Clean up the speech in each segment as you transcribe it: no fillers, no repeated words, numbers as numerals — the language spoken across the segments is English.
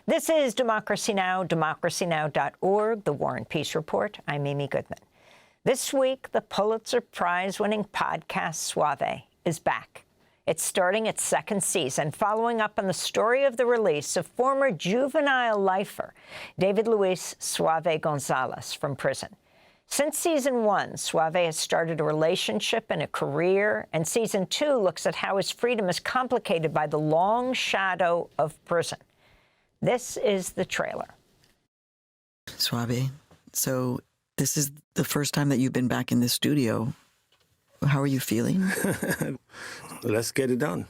This is Democracy Now!, democracynow.org, The War and Peace Report. I'm Amy Goodman. This week, the Pulitzer Prize-winning podcast Suave is back. It's starting its second season, following up on the story of the release of former juvenile lifer David Luis Suave Gonzalez from prison. Since Season 1, Suave has started a relationship and a career, and Season 2 looks at how his freedom is complicated by the long shadow of prison. This is the trailer. Suave, so this is the first time that you've been back in this studio. How are you feeling? Let's get it done.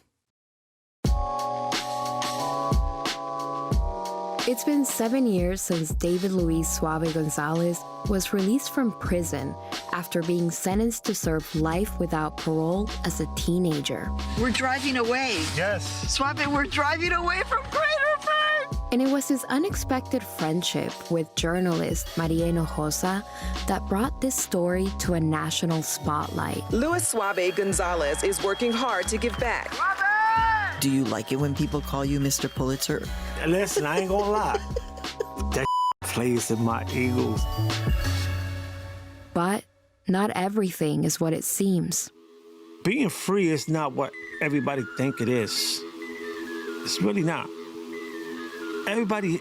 It's been 7 years since David Luis Suave Gonzalez was released from prison after being sentenced to serve life without parole as a teenager. We're driving away. Yes. Suave, we're driving away from greater pain. And it was his unexpected friendship with journalist Hinojosa that brought this story to a national spotlight. Luis Suave Gonzalez is working hard to give back. Do you like it when people call you Mr. Pulitzer? Listen, I ain't gonna lie. That plays in my Eagles. But not everything is what it seems. Being free is not what everybody think it is. It's really not. Everybody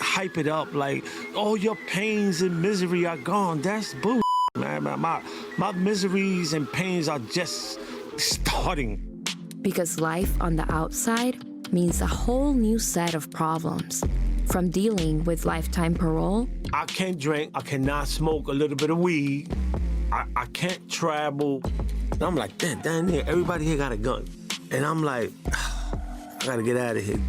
hype it up like, oh, your pains and misery are gone. That's bull, man. My miseries and pains are just starting. Because life on the outside means a whole new set of problems. From dealing with lifetime parole. I can't drink. I cannot smoke a little bit of weed. I can't travel. And I'm like, damn, here, everybody here got a gun. And I'm like, I gotta get out of here.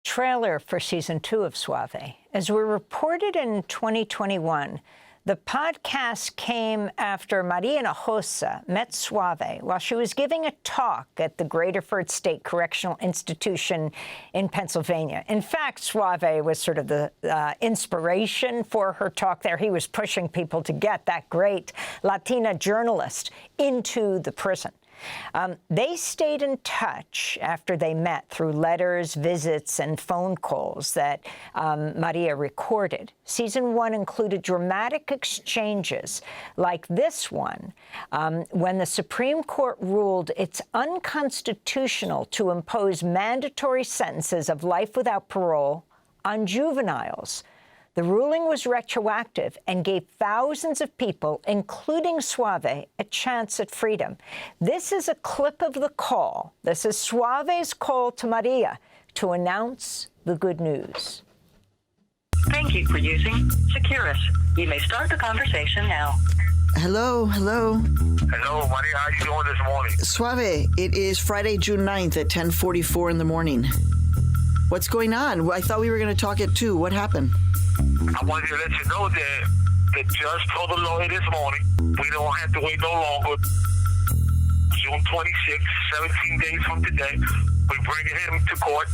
Trailer for Season 2 of Suave. As we reported in 2021, the podcast came after Hinojosa met Suave while she was giving a talk at the Graterford State Correctional Institution in Pennsylvania. In fact, Suave was sort of the inspiration for her talk there. He was pushing people to get that great Latina journalist into the prison. They stayed in touch after they met through letters, visits, and phone calls that Maria recorded. Season 1 included dramatic exchanges like this one when the Supreme Court ruled it's unconstitutional to impose mandatory sentences of life without parole on juveniles. The ruling was retroactive and gave thousands of people, including Suave, a chance at freedom. This is a clip of the call. This is Suave's call to Maria to announce the good news. Thank you for using Securus. You may start the conversation now. Hello. Hello, Maria. How you doing this morning? Suave, it is Friday, June 9th at 10:44 in the morning. What's going on? I thought we were going to talk at 2. What happened? I wanted to let you know that the judge told the lawyer this morning we don't have to wait no longer. June 26th, 17 days from today, we're bringing him to court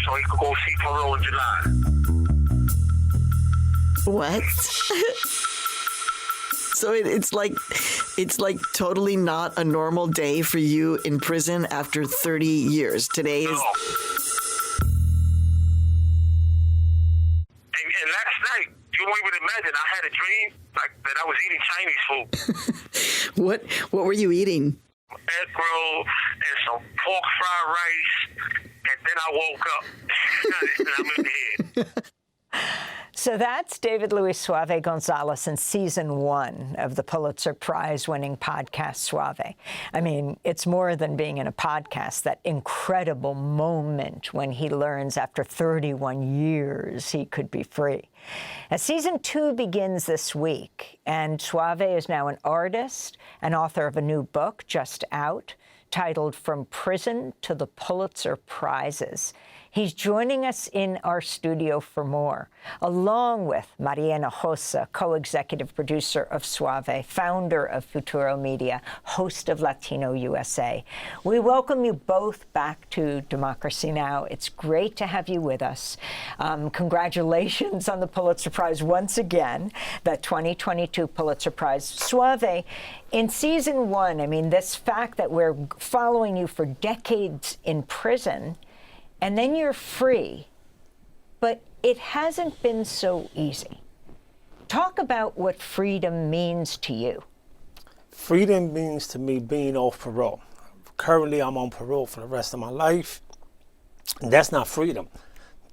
so he could go see parole in July. What? So it's like totally not a normal day for you in prison after 30 years. Today is... No. And last night, you won't even imagine, I had a dream like that I was eating Chinese food. What were you eating? Egg roll and some pork fried rice, and then I woke up and I'm in the head. So that's David Luis Suave Gonzalez in Season 1 of the Pulitzer Prize-winning podcast Suave. I mean, it's more than being in a podcast, that incredible moment when he learns after 31 years he could be free. As Season 2 begins this week, and Suave is now an artist and author of a new book just out, titled From Prison to the Pulitzer Prizes. He's joining us in our studio for more, along with Maria Hinojosa, co-executive producer of Suave, founder of Futuro Media, host of Latino USA. We welcome you both back to Democracy Now! It's great to have you with us. Congratulations on the Pulitzer Prize once again, the 2022 Pulitzer Prize. Suave, in Season 1, I mean, this fact that we're following you for decades in prison, and then you're free. but it hasn't been so easy. Talk about what freedom means to you. Freedom means to me being off parole. Currently, I'm on parole for the rest of my life. And that's not freedom.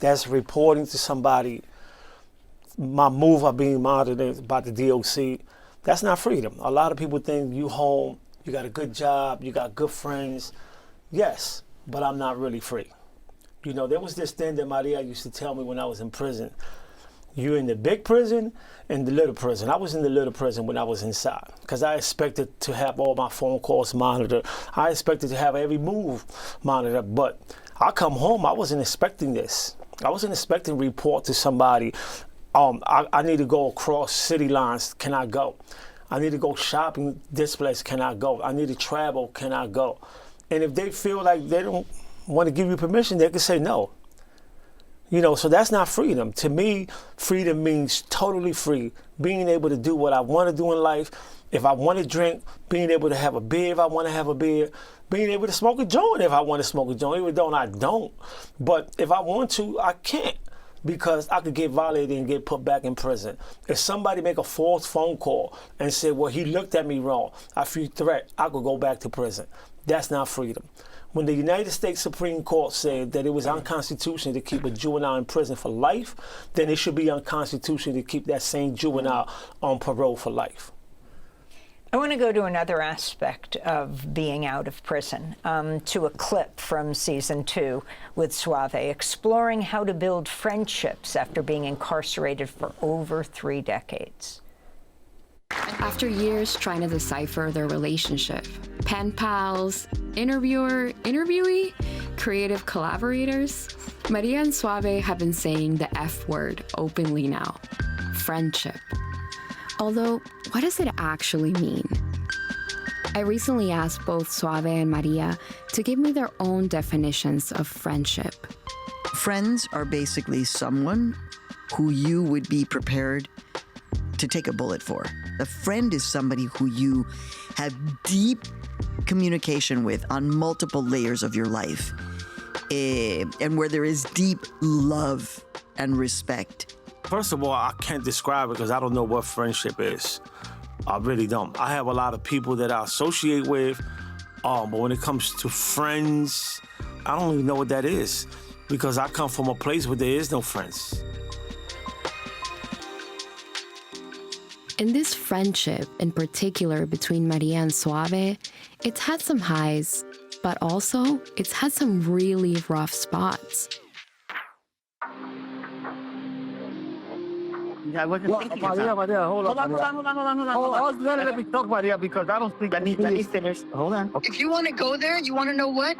That's reporting to somebody my move are being monitored by the DOC. That's not freedom. A lot of people think you home, you got a good job, you got good friends. Yes, but I'm not really free. You know, there was this thing that Maria used to tell me when I was in prison. You're in the big prison and the little prison. I was in the little prison when I was inside because I expected to have all my phone calls monitored. I expected to have every move monitored, but I come home, I wasn't expecting this. I wasn't expecting to report to somebody, I need to go across city lines, can I go? I need to go shopping this place, can I go? I need to travel, can I go? And if they feel like they don't want to give you permission, they can say no. You know, so that's not freedom. To me, freedom means totally free, being able to do what I want to do in life. If I want to drink, being able to have a beer if I want to have a beer, being able to smoke a joint if I want to smoke a joint, even though I don't. But if I want to, I can't, because I could get violated and get put back in prison. If somebody make a false phone call and say, well, he looked at me wrong, I feel threat, I could go back to prison. That's not freedom. When the United States Supreme Court said that it was unconstitutional to keep a juvenile in prison for life, then it should be unconstitutional to keep that same juvenile on parole for life. I want to go to another aspect of being out of prison, to a clip from season 2 with Suave, exploring how to build friendships after being incarcerated for over 3 decades. After years trying to decipher their relationship, pen pals, interviewer, interviewee, creative collaborators, Maria and Suave have been saying the F word openly now: friendship. Although, what does it actually mean? I recently asked both Suave and Maria to give me their own definitions of friendship. Friends are basically someone who you would be prepared to take a bullet for. A friend is somebody who you have deep communication with on multiple layers of your life, and where there is deep love and respect. First of all, I can't describe it because I don't know what friendship is. I really don't. I have a lot of people that I associate with, but when it comes to friends, I don't even know what that is, because I come from a place where there is no friends. In this friendship, in particular between Maria and Suave, it's had some highs, but also it's had some really rough spots. I wasn't thinking Maria, hold on. Let me talk, Maria, because I don't think I need to finish. Hold on. If you want to go there, you want to know what?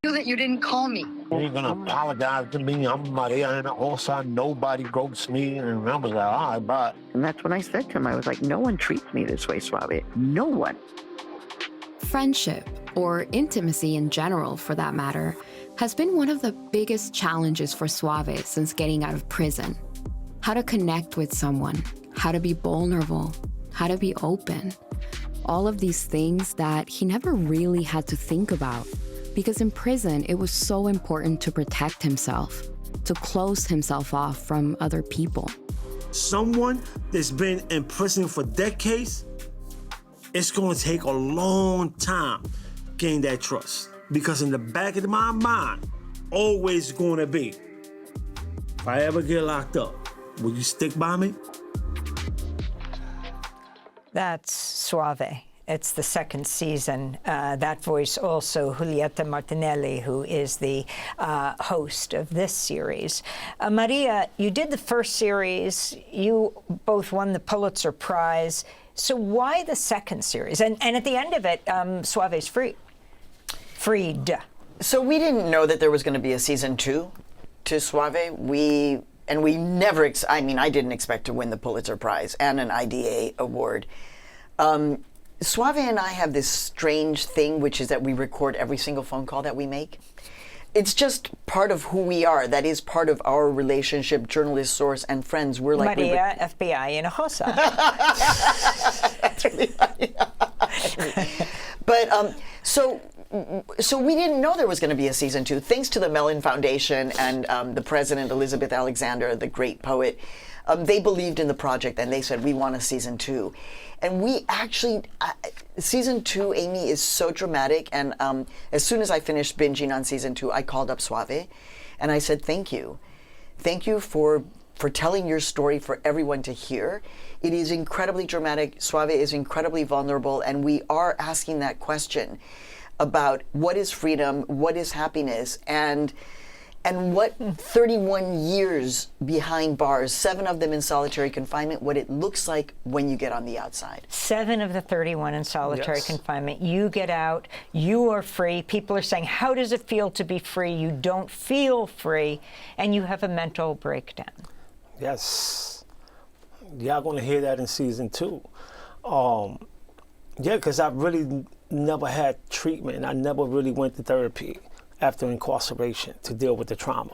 You that you didn't call me. You're gonna apologize to me. I'm Maria, and also nobody ghosts me. And I was like, all right, but. And that's when I said to him, I was like, no one treats me this way, Suave. No one. Friendship, or intimacy in general for that matter, has been one of the biggest challenges for Suave since getting out of prison. How to connect with someone, how to be vulnerable, how to be open. All of these things that he never really had to think about, because in prison, it was so important to protect himself, to close himself off from other people. Someone that's been in prison for decades, it's going to take a long time to gain that trust. Because in the back of my mind, always going to be, if I ever get locked up, will you stick by me? That's Suave. It's the second season. That voice also Julieta Martinelli, who is the host of this series. Maria, you did the first series. You both won the Pulitzer Prize. So why the second series? And at the end of it, Suave's freed. So we didn't know that there was going to be a season 2 to Suave. We never, I didn't expect to win the Pulitzer Prize and an IDA award. Suave and I have this strange thing, which is that we record every single phone call that we make. It's just part of who we are. That is part of our relationship, journalist, source, and friends. We're like Maria, FBI, Hinojosa. That's really funny. But so we didn't know there was going to be a season 2. Thanks to the Mellon Foundation and the president, Elizabeth Alexander, the great poet, they believed in the project and they said, we want a season 2. And we actually, season 2, Amy, is so dramatic. And as soon as I finished binging on season 2, I called up Suave and I said, thank you. Thank you for telling your story for everyone to hear. It is incredibly dramatic. Suave is incredibly vulnerable. And we are asking that question about what is freedom, what is happiness, and what 31 years behind bars, 7 of them in solitary confinement, what it looks like when you get on the outside. 7 of the 31 in solitary confinement. You get out, you are free. People are saying, how does it feel to be free? You don't feel free, and you have a mental breakdown. Yes. Y'all gonna hear that in season 2. Yeah, because I really never had treatment. I never really went to therapy after incarceration to deal with the trauma.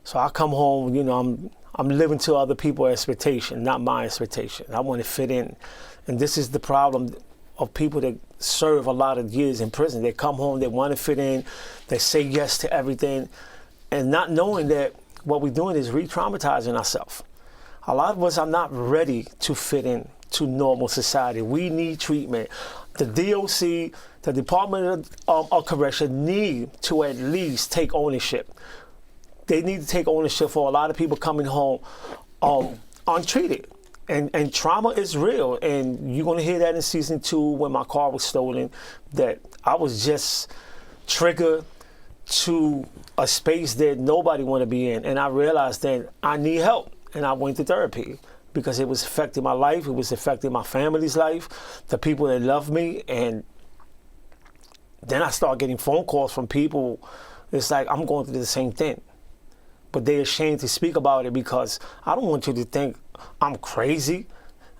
So I come home, you know, I'm living to other people's expectation, not my expectation. I want to fit in. And this is the problem of people that serve a lot of years in prison. They come home, they want to fit in, they say yes to everything, and not knowing that what we're doing is re-traumatizing ourselves. A lot of us are not ready to fit in to normal society. We need treatment. The DOC, the Department of Correction, need to at least take ownership. They need to take ownership for a lot of people coming home untreated. And trauma is real. And you're going to hear that in season 2 when my car was stolen, that I was just triggered to a space that nobody want to be in. And I realized that I need help. And I went to therapy because it was affecting my life. It was affecting my family's life, the people that love me. And then I started getting phone calls from people. It's like, I'm going through the same thing. But they're ashamed to speak about it because I don't want you to think I'm crazy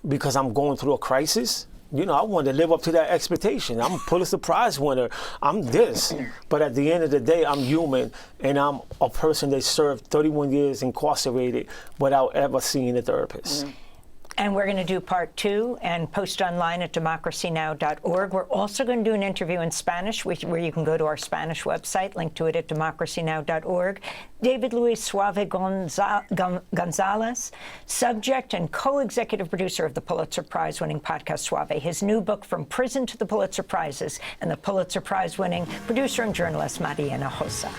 because I'm going through a crisis. You know, I want to live up to that expectation. I'm a Pulitzer Prize winner. I'm this. But at the end of the day, I'm human, and I'm a person that served 31 years incarcerated without ever seeing a therapist. Mm-hmm. And we're going to do part 2 and post online at democracynow.org. We're also going to do an interview in Spanish, where you can go to our Spanish website, link to it at democracynow.org. David Luis Suave Gonzalez, subject and co-executive producer of the Pulitzer Prize-winning podcast Suave. His new book, From Prison to the Pulitzer Prizes, and the Pulitzer Prize-winning producer and journalist Maria Hinojosa.